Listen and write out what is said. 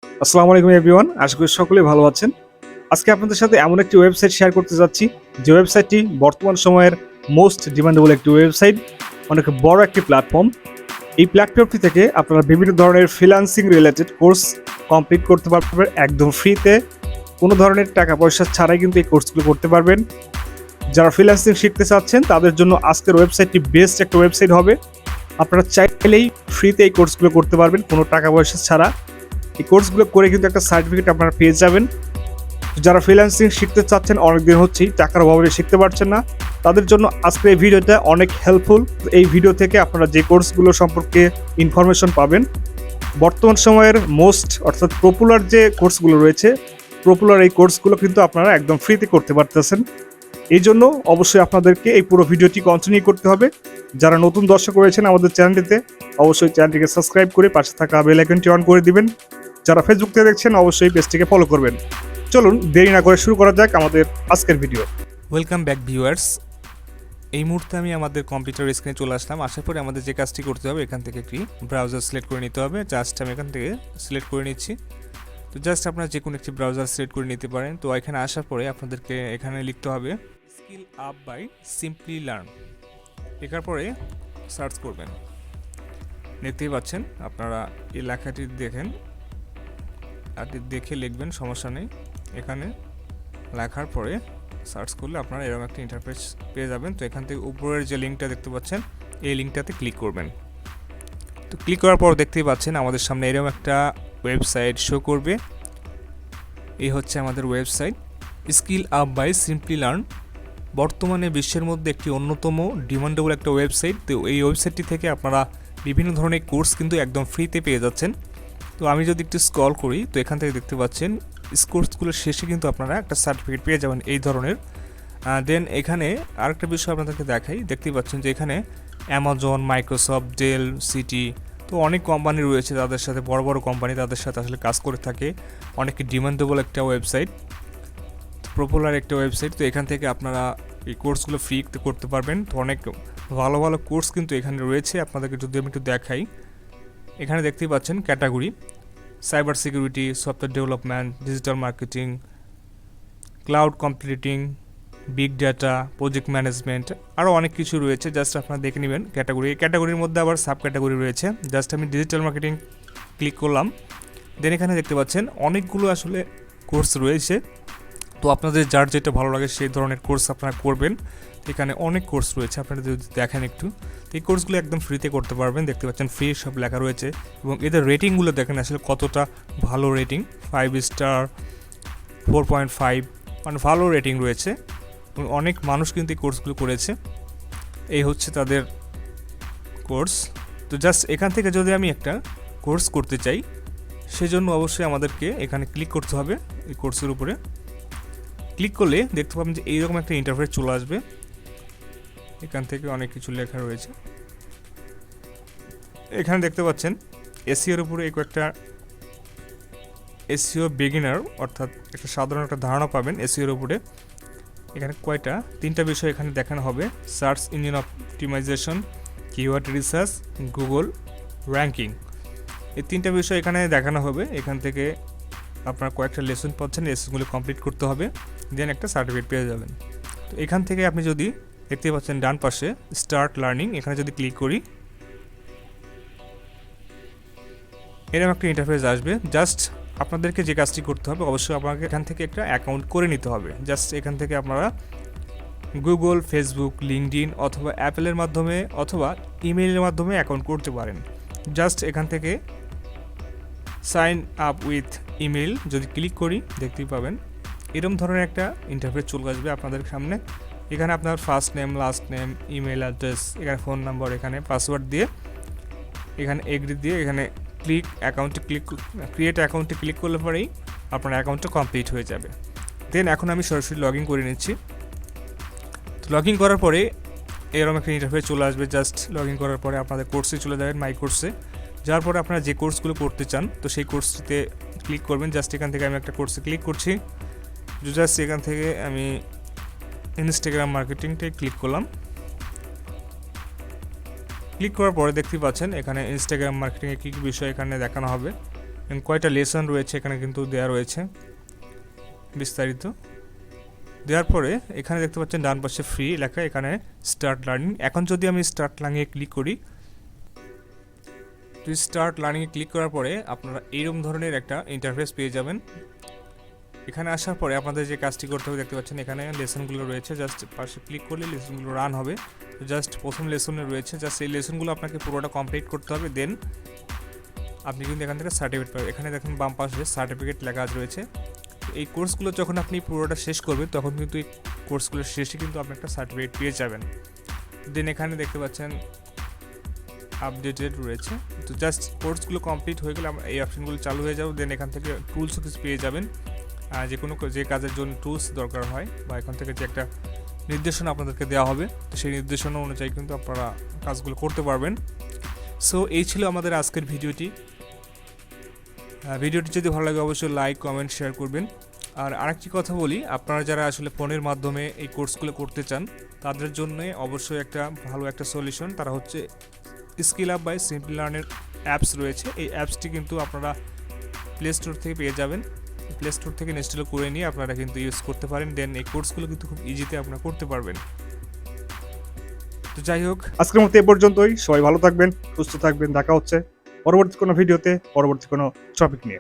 আসসালামু আলাইকুম এভরিওয়ান, আশা করি সকলেই ভালো আছেন। আজকে আপনাদের সাথে এমন একটি ওয়েবসাইট শেয়ার করতে যাচ্ছি যে ওয়েবসাইটটি বর্তমান সময়ের মোস্ট ডিমান্ডেবল একটি ওয়েবসাইট, অনেক বড় একটি প্ল্যাটফর্ম। এই প্ল্যাটফর্মটি থেকে আপনারা বিভিন্ন ধরনের ফ্রিল্যান্সিং রিলেটেড কোর্স কমপ্লিট করতে পারবেন একদম ফ্রিতে, কোনো ধরনের টাকা পয়সা ছাড়াই কিন্তু এই কোর্সগুলো করতে পারবেন। যারা ফ্রিল্যান্সিং শিখতে চাচ্ছেন তাদের জন্য আজকের ওয়েবসাইটটি বেস্ট একটা ওয়েবসাইট হবে। আপনারা চাইলেই ফ্রিতে এই কোর্সগুলো করতে পারবেন কোনো টাকা পয়সা ছাড়া। এই কোর্সগুলো করে কিন্তু একটা সার্টিফিকেট আপনারা পেয়ে যাবেন। যারা ফ্রিল্যান্সিং শিখতে চাচ্ছেন, অনেকদিন হচ্ছেই টাকার অভাবে শিখতে পারছেন না, তাদের জন্য আজকের এই ভিডিওটা অনেক হেল্পফুল। এই ভিডিও থেকে আপনারা যে কোর্সগুলো সম্পর্কে ইনফরমেশন পাবেন, বর্তমান সময়ের মোস্ট অর্থাৎ পপুলার যে কোর্সগুলো রয়েছে, পপুলার এই কোর্সগুলো কিন্তু আপনারা একদম ফ্রিতে করতে পারতেছেন। এই জন্য অবশ্যই আপনাদেরকে এই পুরো ভিডিওটি কন্টিনিউ করতে হবে। যারা নতুন দর্শক রয়েছেন আমাদের চ্যানেলটিতে, অবশ্যই চ্যানেলটিকে সাবস্ক্রাইব করে পাশে থাকা বেল আইকনটি অন করে দিবেন। যারা ফেসবুক থেকে দেখছেন অবশ্যই পেজটিকে ফলো করবেন। চলুন দেরি না করে শুরু করা যাক আমাদের আজকের ভিডিও। Welcome back viewers. এই মুহূর্তে আমি আমাদের কম্পিউটার স্ক্রিনে চলে আসলাম। আসার পরে আমাদের যে কাজটি করতে হবে, এখান থেকে একটি ব্রাউজার সিলেক্ট করে নিতে হবে। জাস্ট আমি এখান থেকে সিলেক্ট করে নিচ্ছি। তো জাস্ট আপনারা যে কোনো একটি ব্রাউজার সিলেক্ট করে নিতে পারেন। তো এখানে আসার পরে আপনাদেরকে এখানে লিখতে হবে স্কিলআপ বাই সিম্পলিলার্ন। লেখার পরে সার্চ করবেন। দেখতেই পাচ্ছেন আপনারা এই লেখাটি দেখেন, আর দেখে লিখবেন, সমস্যা নেই। এখানে লেখার পরে সার্চ করলে আপনারা এরকম একটা ইন্টারফেস পেয়ে যাবেন। তো এখান থেকে উপরের যে লিঙ্কটা দেখতে পাচ্ছেন, এই লিঙ্কটাতে ক্লিক করবেন। তো ক্লিক করার পর দেখতেই পাচ্ছেন আমাদের সামনে এরকম একটা ওয়েবসাইট শো করবে। এই হচ্ছে আমাদের ওয়েবসাইট স্কিলআপ বাই সিম্পলিলার্ন। বর্তমানে বিশ্বের মধ্যে একটি অন্যতম ডিমান্ডেবল একটা ওয়েবসাইট। তো এই ওয়েবসাইটটি থেকে আপনারা বিভিন্ন ধরনের কোর্স কিন্তু একদম ফ্রিতে পেয়ে যাচ্ছেন। তো আমি যদি একটু স্ক্রল করি, তো এখান থেকে দেখতে পাচ্ছেন কোর্সগুলোর শেষে কিন্তু আপনারা একটা সার্টিফিকেট পেয়ে যাবেন এই ধরনের। দেন এখানে আরেকটা বিষয় আপনাদেরকে দেখাই। দেখতেই পাচ্ছেন যে এখানে অ্যামাজন, মাইক্রোসফট, ডেল, সিটি, তো অনেক কোম্পানি রয়েছে, তাদের সাথে বড় বড় কোম্পানি তাদের সাথে আসলে কাজ করে থাকে। অনেক ডিমান্ডেবল একটা ওয়েবসাইট, পপুলার একটা ওয়েবসাইট। তো এখান থেকে আপনারা এই কোর্সগুলো ফ্রি করতে পারবেন। তো অনেক ভালো ভালো কোর্স কিন্তু এখানে রয়েছে। আপনাদেরকে যদি আমি একটু দেখাই, এখানে দেখতেই পাচ্ছেন category cyber security, software development, digital marketing, cloud computing, big data, project management, আরও অনেক কিছু রয়েছে। জাস্ট আপনারা দেখে নেবেন ক্যাটাগরি। এই ক্যাটাগরির মধ্যে আবার সাব ক্যাটাগরি রয়েছে। জাস্ট আমি ডিজিটাল মার্কেটিং ক্লিক করলাম। দেন এখানে দেখতে পাচ্ছেন অনেকগুলো আসলে কোর্স রয়েছে। তো আপনাদের যার যেটা ভালো লাগে সেই ধরনের কোর্স আপনারা করবেন। এখানে অনেক কোর্স রয়েছে, আপনারা যদি দেখেন একটু, তো এই কোর্সগুলো একদম ফ্রিতে করতে পারবেন। দেখতে পাচ্ছেন ফ্রি সব লেখা রয়েছে, এবং এদের রেটিংগুলো দেখেন আসলে কতটা ভালো রেটিং, 5 স্টার, 4.5, মানে ভালো রেটিং রয়েছে। এবং অনেক মানুষ কিন্তু এই কোর্সগুলো করেছে। এই হচ্ছে তাদের কোর্স। তো জাস্ট এখান থেকে যদি আমি একটা কোর্স করতে চাই, সেজন্য অবশ্যই আমাদেরকে এখানে ক্লিক করতে হবে। এই কোর্সের উপরে ক্লিক করলে দেখতে পাবেন যে এইরকম একটা ইন্টারফেস চলে আসবে। এখান থেকে অনেক কিছু লেখা রয়েছে। এখানে দেখতে পাচ্ছেন এসইওর উপরে এই কয়েকটা এসইও বিগিনার, অর্থাৎ একটা সাধারণ একটা ধারণা পাবেন এসইওর উপরে। এখানে কয়টা 3টা বিষয় এখানে দেখানো হবে: search engine optimisation, keyword research, Google ranking. এই 3টা বিষয় এখানে দেখানো হবে। এখান থেকে আপনারা কয়েকটা লেসন পাচ্ছেন, লেসনগুলো কমপ্লিট করতে হবে, দেন একটা সার্টিফিকেট পেয়ে যাবেন। তো এখান থেকে আপনি যদি দেখতে পাচ্ছেন ডান পাশে স্টার্ট লার্নিং, এখানে যদি ক্লিক করি, এরকম একটা ইন্টারফেস আসবে। জাস্ট আপনাদেরকে যে কাজটি করতে হবে, অবশ্যই আপনাকে এখান থেকে একটা অ্যাকাউন্ট করে নিতে হবে। জাস্ট এখান থেকে আপনারা গুগল, ফেসবুক, লিঙ্কডইন অথবা অ্যাপেলের মাধ্যমে অথবা ইমেইলের মাধ্যমে অ্যাকাউন্ট করতে পারেন। জাস্ট এখান থেকে সাইন আপ উইথ ইমেল যদি ক্লিক করি, দেখতেই পাবেন এরকম ধরনের একটা ইন্টারফেস চলে আসবে আপনাদের সামনে। এখানে আপনার first name, last name, email address, এখানে ফোন নাম্বার, এখানে পাসওয়ার্ড দিয়ে, এখানে এগ্রি দিয়ে, এখানে ক্রিয়েট অ্যাকাউন্টে ক্লিক করলে পরেই আপনার অ্যাকাউন্টটা কমপ্লিট হয়ে যাবে। দেন এখন আমি সরাসরি লগ ইন করে নিচ্ছি। তো লগ ইন করার পরে এরকম একটা ইন্টারফেস চলে আসবে। জাস্ট লগ ইন করার পরে আপনাদের কোর্সে চলে যাবেন, মাই কোর্সে। যার পরে আপনারা যে কোর্সগুলো করতে চান, তো সেই কোর্সটিতে ক্লিক করবেন। জাস্ট এখান থেকে আমি একটা কোর্সে ক্লিক করছি। জাস্ট এখান থেকে আমি ইনস্টাগ্রাম মার্কেটিংটাই ক্লিক করলাম। ক্লিক করার পরে দেখতে পাচ্ছেন এখানে ইনস্টাগ্রাম মার্কেটিংয়ে কী কী বিষয় এখানে দেখানো হবে। কয়টা লেসন রয়েছে এখানে কিন্তু দেওয়া রয়েছে বিস্তারিত। দেওয়ার পরে এখানে দেখতে পাচ্ছেন ডান পাশে ফ্রি লেখা, এখানে স্টার্ট লার্নিং। এখন যদি আমি স্টার্ট লার্নিংয়ে ক্লিক করি, তো স্টার্ট লার্নিংয়ে ক্লিক করার পরে আপনারা এইরকম ধরনের একটা ইন্টারফেস পেয়ে যাবেন। এখানে আসার পরে আপনাদের যে কাজটি করতে হবে দেখতে পাচ্ছেন এখানে লেসনগুলো রয়েছে, জাস্ট পাশে ক্লিক করলে লেসনগুলো রান হবে। তো জাস্ট প্রথম লেসনে রয়েছে, জাস্ট এই লেসনগুলো আপনাকে পুরোটা কমপ্লিট করতে হবে, দেন আপনি কিন্তু এখান থেকে সার্টিফিকেট পাবেন। এখানে দেখুন বাম পাশে সার্টিফিকেট লেখা রয়েছে। এই কোর্সগুলো যখন আপনি পুরোটা শেষ করবেন তখন কিন্তু এই কোর্সগুলোর শেষে কিন্তু আপনি একটা সার্টিফিকেট পেয়ে যাবেন। দেন এখানে দেখতে পাচ্ছেন আপডেটেড রয়েছে। তো জাস্ট কোর্সগুলো কমপ্লিট হয়ে গেলে এই অপশনগুলো চালু হয়ে যাবে। দেন এখান থেকে টুলসও কিছু পেয়ে যাবেন, যে কাজের জন্য টুলস দরকার হয় বা এখান থেকে যে একটা নির্দেশনা আপনাদেরকে দেওয়া হবে, তো সেই নির্দেশনা অনুযায়ী কিন্তু আপনারা কাজগুলো করতে পারবেন। সো এই ছিল আমাদের আজকের ভিডিওটি। ভিডিওটি যদি ভালো লাগে অবশ্যই লাইক, কমেন্ট, শেয়ার করবেন। আর আরেকটি কথা বলি, আপনারা যারা আসলে ফোনের মাধ্যমে এই কোর্সগুলো করতে চান তাদের জন্য অবশ্যই একটা ভালো একটা সলিউশন, তারা হচ্ছে স্কিলআপ বাই সিম্পলিলার্নের অ্যাপস রয়েছে। এই অ্যাপসটি কিন্তু আপনারা প্লে স্টোর থেকে পেয়ে যাবেন। প্লে স্টোর থেকে ইনস্টল করে নিয়ে আপনারা কিন্তু ইউজ করতে পারেন। দেন এই কোর্সগুলো কিন্তু খুব ইজিতে আপনারা করতে পারবেন। তো যাই হোক, আজকের মতো এ পর্যন্তই। সবাই ভালো থাকবেন, সুস্থ থাকবেন। দেখা হচ্ছে পরবর্তী কোনো ভিডিওতে, পরবর্তী কোনো টপিক নিয়ে।